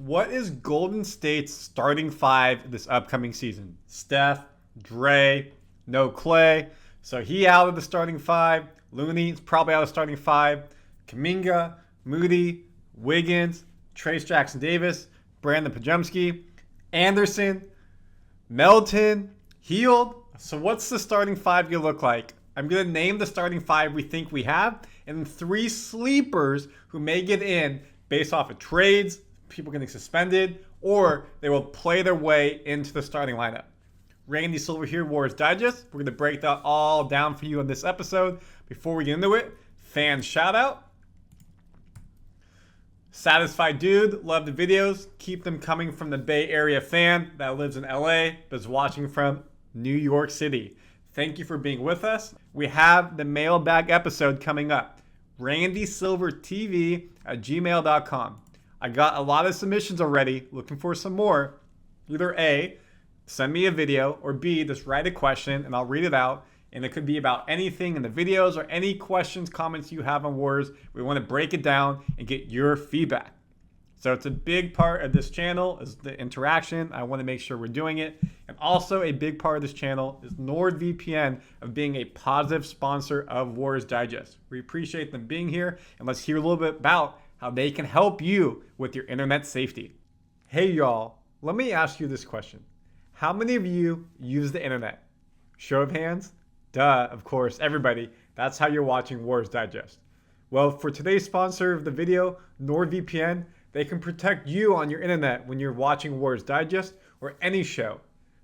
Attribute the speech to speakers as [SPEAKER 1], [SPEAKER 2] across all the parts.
[SPEAKER 1] What is Golden State's starting five this upcoming season? Steph, Dre, no Clay. So he out of the starting five. Looney's probably out of the starting five. Kuminga, Moody, Wiggins, Trace Jackson Davis, Brandon Pajemski, Anderson, Melton, Hield. So what's the starting five going to look like? I'm going to name the starting five we think we have, and then three sleepers who may get in based off of trades, people getting suspended, or they will play their way into the starting lineup. Randy Silver here, Warriors Digest. We're going to break that all down for you in this episode. Before we get into it, fan shout out. Satisfied dude, love the videos. Keep them coming from the Bay Area fan that lives in LA but is watching from New York City. Thank you for being with us. We have the mailbag episode coming up. randysilvertv@gmail.com. I got a lot of submissions already, looking for some more. Either A, send me a video, or B, just write a question and I'll read it out. And it could be about anything in the videos or any questions, comments you have on Warriors. We want to break it down and get your feedback. So it's a big part of this channel is the interaction. I want to make sure we're doing it. And also a big part of this channel is NordVPN of being a positive sponsor of Warriors Digest. We appreciate them being here, and let's hear a little bit about how they can help you with your internet safety. Hey y'all, let me ask you this question. How many of you use the internet? Show of hands? Duh, of course, everybody. That's how you're watching Warriors Digest. Well, for today's sponsor of the video, NordVPN, they can protect you on your internet when you're watching Warriors Digest or any show.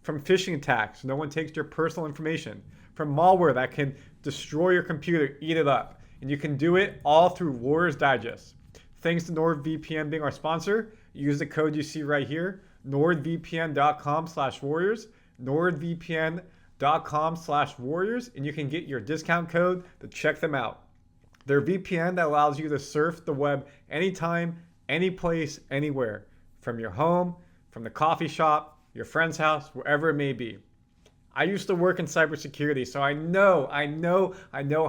[SPEAKER 1] From phishing attacks, no one takes your personal information. From malware that can destroy your computer, eat it up. And you can do it all through Warriors Digest. Thanks to NordVPN being our sponsor, use the code you see right here, nordvpn.com/warriors, nordvpn.com/warriors, and you can get your discount code to check them out. They're VPN that allows you to surf the web anytime, any place, anywhere, from your home, from the coffee shop, your friend's house, wherever it may be. I used to work in cybersecurity, so I know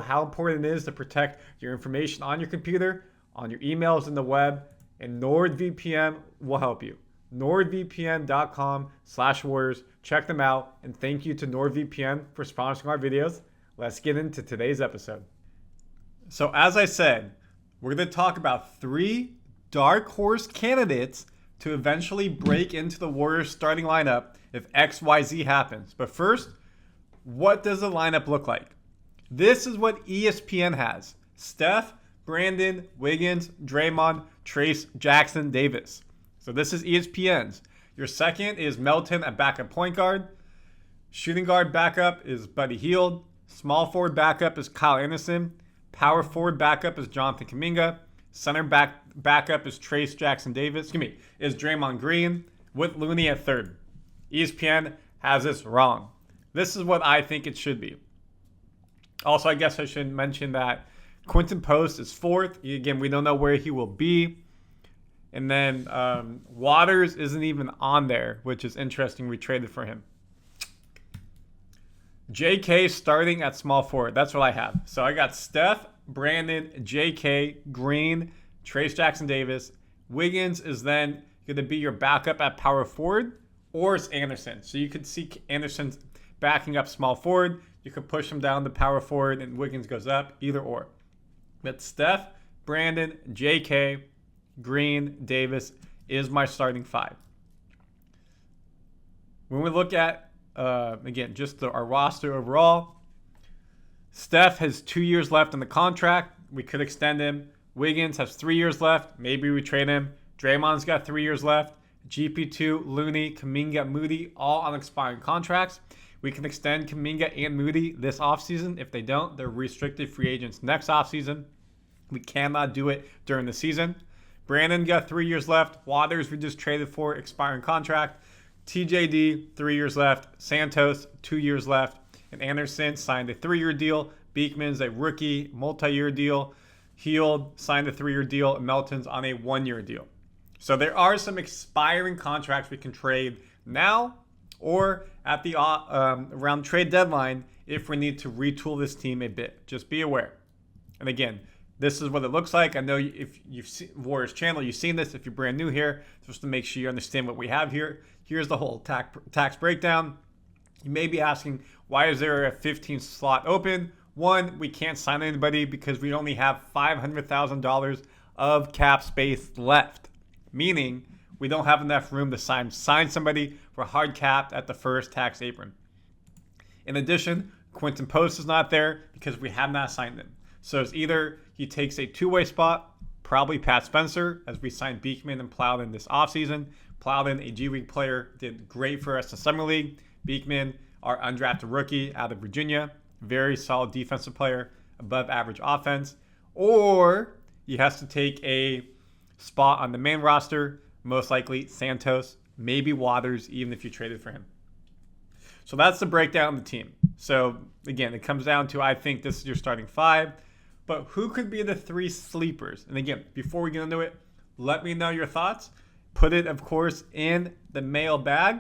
[SPEAKER 1] how important it is to protect your information on your computer, on your emails, and the web, and NordVPN will help you. NordVPN.com/warriors. Check them out, and thank you to NordVPN for sponsoring our videos. Let's get into today's episode. So as I said, we're going to talk about three dark horse candidates to eventually break into the Warriors starting lineup if XYZ happens. But first, what does the lineup look like? This is what ESPN has. Steph, Brandon, Wiggins, Draymond, Trace, Jackson, Davis. So this is ESPN's. Your second is Melton at backup point guard. Shooting guard backup is Buddy Hield. Small forward backup is Kyle Anderson. Power forward backup is Jonathan Kuminga. Center backup is Trace Jackson Davis. Is Draymond Green with Looney at third. ESPN has this wrong. This is what I think it should be. Also, I guess I should mention that Quinton Post is fourth. Again, we don't know where he will be. And then Waters isn't even on there, which is interesting. We traded for him. JK starting at small forward. That's what I have. So I got Steph, Brandon, JK, Green, Trace Jackson Davis. Wiggins is then going to be your backup at power forward, or it's Anderson. So you could see Anderson backing up small forward. You could push him down to power forward and Wiggins goes up, either or. But Steph, Brandon, JK, Green, Davis is my starting five. When we look at, again, just our roster overall, Steph has 2 years left on the contract. We could extend him. Wiggins has 3 years left. Maybe we trade him. Draymond's got 3 years left. GP2, Looney, Kuminga, Moody, all on expiring contracts. We can extend Kuminga and Moody this offseason. If they don't, they're restricted free agents next offseason. We cannot do it during the season. Brandon got 3 years left. Waters we just traded for, expiring contract. TJD, 3 years left. Santos, 2 years left. And Anderson signed a 3-year deal. Beekman's a rookie, multi-year deal. Hield signed a 3-year deal. And Melton's on a 1-year deal. So there are some expiring contracts we can trade now or at the around trade deadline if we need to retool this team a bit. Just be aware. And again, this is what it looks like. I know if you've seen Warriors channel, you've seen this. If you're brand new here, just to make sure you understand what we have here. Here's the whole tax breakdown. You may be asking, why is there a 15 slot open? One, we can't sign anybody because we only have $500,000 of cap space left, meaning we don't have enough room to sign somebody for hard capped at the first tax apron. In addition, Quinton Post is not there because we have not signed him. So it's either he takes a two-way spot, probably Pat Spencer, as we signed Beekman and Plowden this offseason. Plowden, a G League player, did great for us in Summer League. Beekman, our undrafted rookie out of Virginia, very solid defensive player, above average offense. Or he has to take a spot on the main roster, most likely Santos, maybe Waters, even if you traded for him. So that's the breakdown of the team. So again, it comes down to, I think this is your starting five, but who could be the three sleepers? And again, before we get into it, let me know your thoughts. Put it, of course, in the mailbag.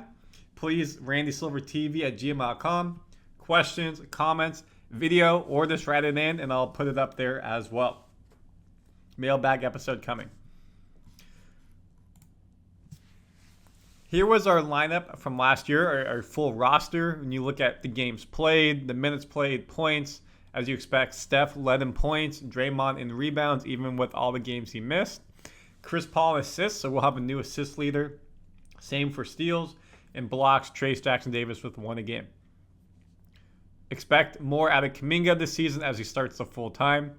[SPEAKER 1] Please, randysilvertv@gmail.com. Questions, comments, video, or just write it in, and I'll put it up there as well. Mailbag episode coming. Here was our lineup from last year, our full roster. When you look at the games played, the minutes played, points, as you expect, Steph led in points, Draymond in rebounds, even with all the games he missed. Chris Paul in assists, so we'll have a new assist leader. Same for steals. And blocks, Trace Jackson Davis with 1 a game. Expect more out of Kuminga this season as he starts the full time.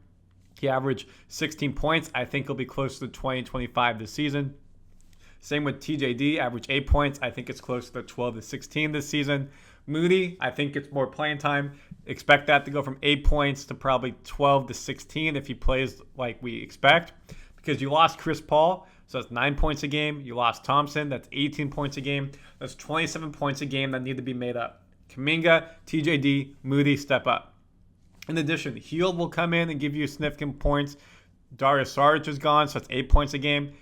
[SPEAKER 1] He averaged 16 points. I think he'll be close to 20, 25 this season. Same with TJD, average 8 points. I think it's close to 12 to 16 this season. Moody, I think it's more playing time. Expect that to go from 8 points to probably 12 to 16 if he plays like we expect. Because you lost Chris Paul, so that's 9 points a game. You lost Thompson, that's 18 points a game. That's 27 points a game that need to be made up. Kuminga, TJD, Moody step up. In addition, Hield will come in and give you significant points. Darius Saric is gone, so that's 8 points a game.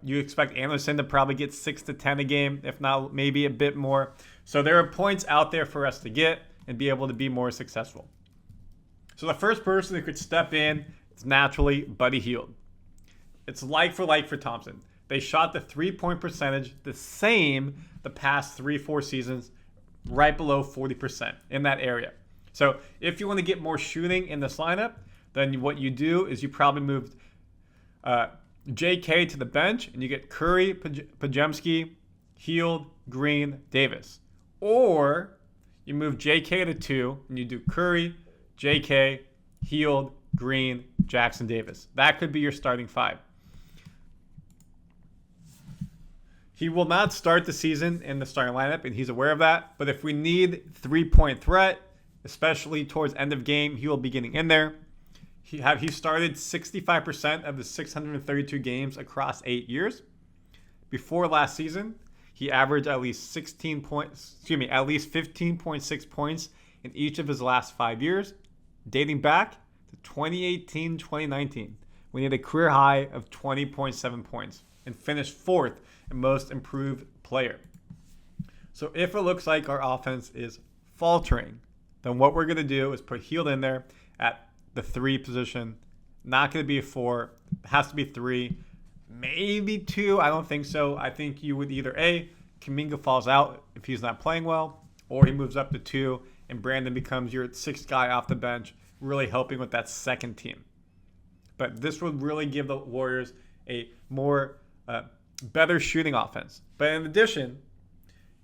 [SPEAKER 1] You expect Anderson to probably get 6 to 10 a game, if not maybe a bit more. So there are points out there for us to get and be able to be more successful. So the first person who could step in is naturally Buddy Hield. It's like for Thompson. They shot the 3-point percentage the same the past 3-4 seasons, right below 40% in that area. So if you want to get more shooting in this lineup, then what you do is you probably move JK to the bench, and you get Curry, Pajemski, Hield, Green, Davis. Or you move JK to 2, and you do Curry, JK, Hield, Green, Jackson Davis. That could be your starting five. He will not start the season in the starting lineup, and he's aware of that. But if we need 3-point threat, especially towards end of game, he will be getting in there. He started 65% of the 632 games across 8 years. Before last season, he averaged at least 15.6 points in each of his last 5 years, dating back to 2018-2019, when he had a career high of 20.7 points and finished 4th in most improved player. So if it looks like our offense is faltering, then what we're going to do is put Hield in there at the 3 position. Not going to be a 4. It has to be 3. Maybe 2. I don't think so. I think you would either A, Kuminga falls out if he's not playing well, or he moves up to 2 and Brandon becomes your 6th guy off the bench, really helping with that second team. But this would really give the Warriors a more better shooting offense. But in addition,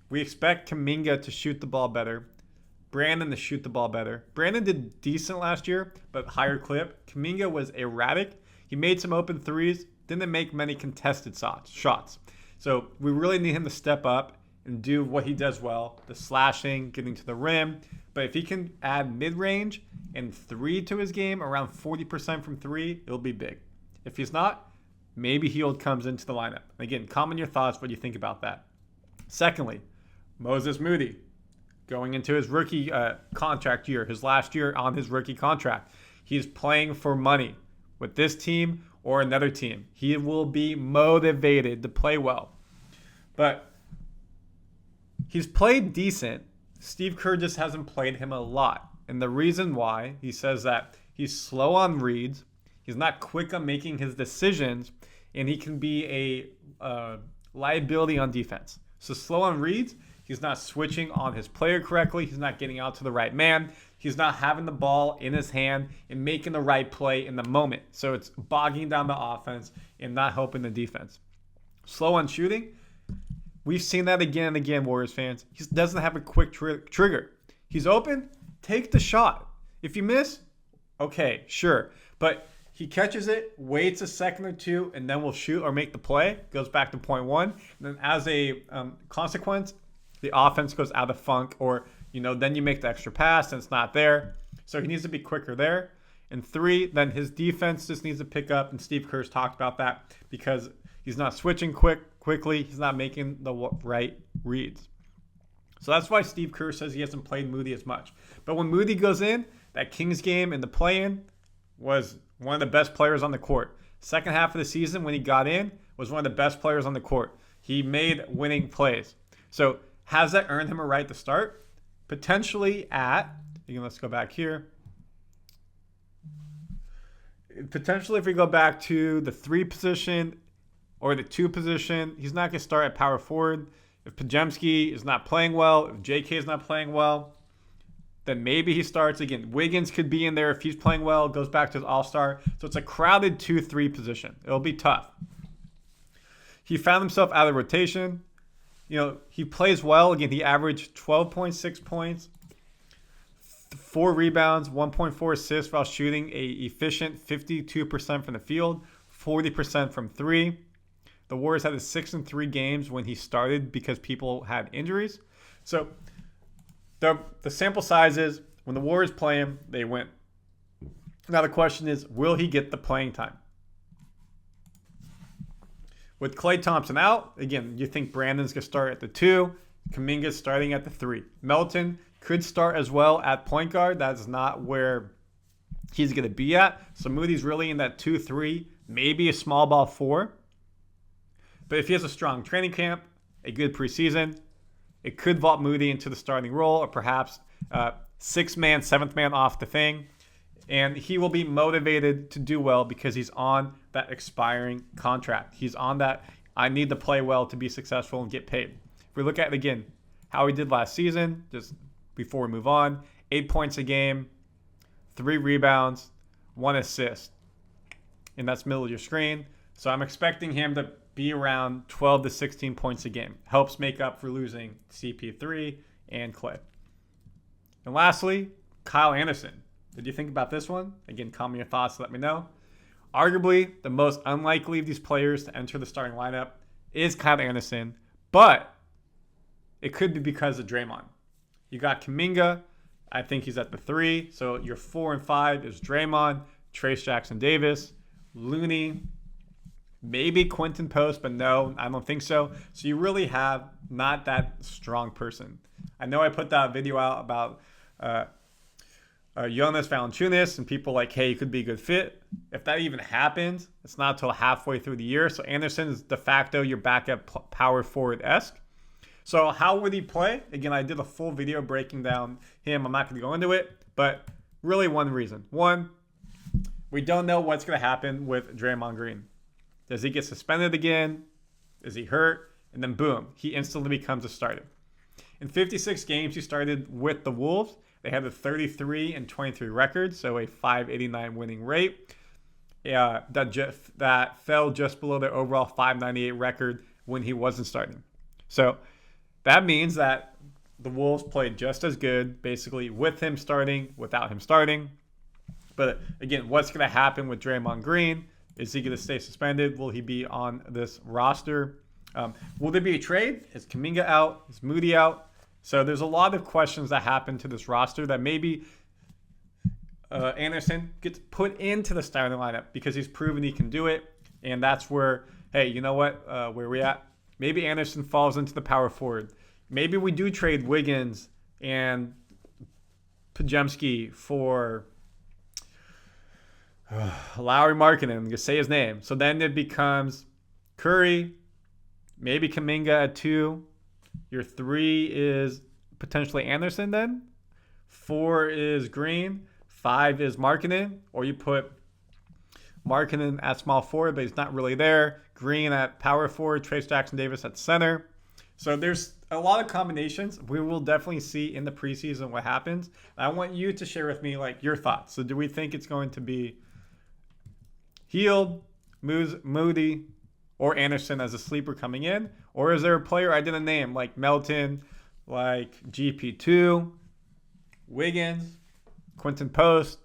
[SPEAKER 1] we expect Kuminga to shoot the ball better, Brandon to shoot the ball better. Brandon did decent last year, but higher clip. Kuminga was erratic. He made some open threes, didn't make many contested shots. So we really need him to step up and do what he does well, the slashing, getting to the rim. But if he can add mid-range and 3 to his game, around 40% from 3, it'll be big. If he's not, maybe Hield comes into the lineup. Again, comment your thoughts, what you think about that. Secondly, Moses Moody, going into his rookie contract year, his last year on his rookie contract. He's playing for money with this team or another team. He will be motivated to play well. But he's played decent. Steve Kerr just hasn't played him a lot. And the reason why, he says that he's slow on reads, He's not quick on making his decisions, and he can be a liability on defense. So slow on reads. He's not switching on his player correctly. He's not getting out to the right man. He's not having the ball in his hand and making the right play in the moment. So it's bogging down the offense and not helping the defense. Slow on shooting. We've seen that again and again, Warriors fans. He doesn't have a quick trigger. He's open, take the shot. If you miss, okay, sure. But he catches it, waits a second or two, and then will shoot or make the play. Goes back to point one. And then as a consequence, the offense goes out of funk, or then you make the extra pass and it's not there. So he needs to be quicker there. And 3, then his defense just needs to pick up, and Steve Kerr's talked about that because he's not switching quickly. He's not making the right reads. So that's why Steve Kerr says he hasn't played Moody as much. But when Moody goes in, that Kings game in the play-in was one of the best players on the court. Second half of the season when he got in was one of the best players on the court. He made winning plays. So has that earned him a right to start? Potentially let's go back here. Potentially if we go back to the 3 position or the 2 position, he's not going to start at power forward. If Podziemski is not playing well, if JK is not playing well, then maybe he starts. Again, Wiggins could be in there if he's playing well, goes back to his all-star. So it's a crowded 2-3 position. It'll be tough. He found himself out of rotation. He plays well. Again, he averaged 12.6 points, 4 rebounds, 1.4 assists while shooting a efficient 52% from the field, 40% from 3. The Warriors had a 6-3 games when he started because people had injuries. So the sample size is when the Warriors play him, they win. Now the question is, will he get the playing time? With Klay Thompson out, again, you think Brandon's going to start at the 2. Kuminga's starting at the 3. Melton could start as well at point guard. That's not where he's going to be at. So Moody's really in that 2-3, maybe a small ball 4. But if he has a strong training camp, a good preseason, it could vault Moody into the starting role, or perhaps 6th man, 7th man off the thing. And he will be motivated to do well because he's on that expiring contract. He's on that, I need to play well to be successful and get paid. If we look at it again, how he did last season, just before we move on, 8 points a game, 3 rebounds, 1 assist. And that's middle of your screen. So I'm expecting him to be around 12 to 16 points a game. Helps make up for losing CP3 and Klay. And lastly, Kyle Anderson. Did you think about this one? Again, comment your thoughts, let me know. Arguably, the most unlikely of these players to enter the starting lineup is Kyle Anderson, but it could be because of Draymond. You got Kuminga. I think he's at the 3. So your 4 and 5 is Draymond, Trace Jackson-Davis, Looney, maybe Quentin Post, but no, I don't think so. So you really have not that strong person. I know I put that video out about Jonas Valanciunas, and people like, hey, he could be a good fit. If that even happens, it's not until halfway through the year. So Anderson is de facto your backup power forward-esque. So how would he play? Again, I did a full video breaking down him. I'm not going to go into it, but really one reason. One, we don't know what's going to happen with Draymond Green. Does he get suspended again? Is he hurt? And then boom, he instantly becomes a starter. In 56 games he started with the Wolves, they had a 33-23 record, so a .589 winning rate. That fell just below their overall .598 record when he wasn't starting. So that means that the Wolves played just as good, basically, with him starting, without him starting. But again, what's going to happen with Draymond Green? Is he going to stay suspended? Will he be on this roster? Will there be a trade? Is Kuminga out? Is Moody out? So there's a lot of questions that happen to this roster that maybe Anderson gets put into the starting lineup because he's proven he can do it. And that's where, hey, you know what? Where are we at? Maybe Anderson falls into the power forward. Maybe we do trade Wiggins and Podziemski for Lowry Markkanen. I'm going to say his name. So then it becomes Curry, maybe Kuminga at 2. Your 3 is potentially Anderson then. 4 is Green. 5 is Markkanen. Or you put Markkanen at small forward, but he's not really there. Green at power forward. Trace Jackson-Davis at center. So there's a lot of combinations. We will definitely see in the preseason what happens. I want you to share with me like your thoughts. So do we think it's going to be Hield, Moody, or Anderson as a sleeper coming in? Or is there a player I didn't name like Melton, like GP2, Wiggins, Quinton Post,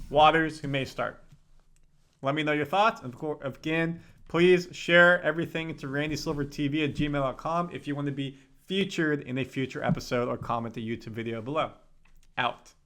[SPEAKER 1] Waters, who may start? Let me know your thoughts. Again, please share everything to randysilvertv@gmail.com if you want to be featured in a future episode, or comment the YouTube video below. Out.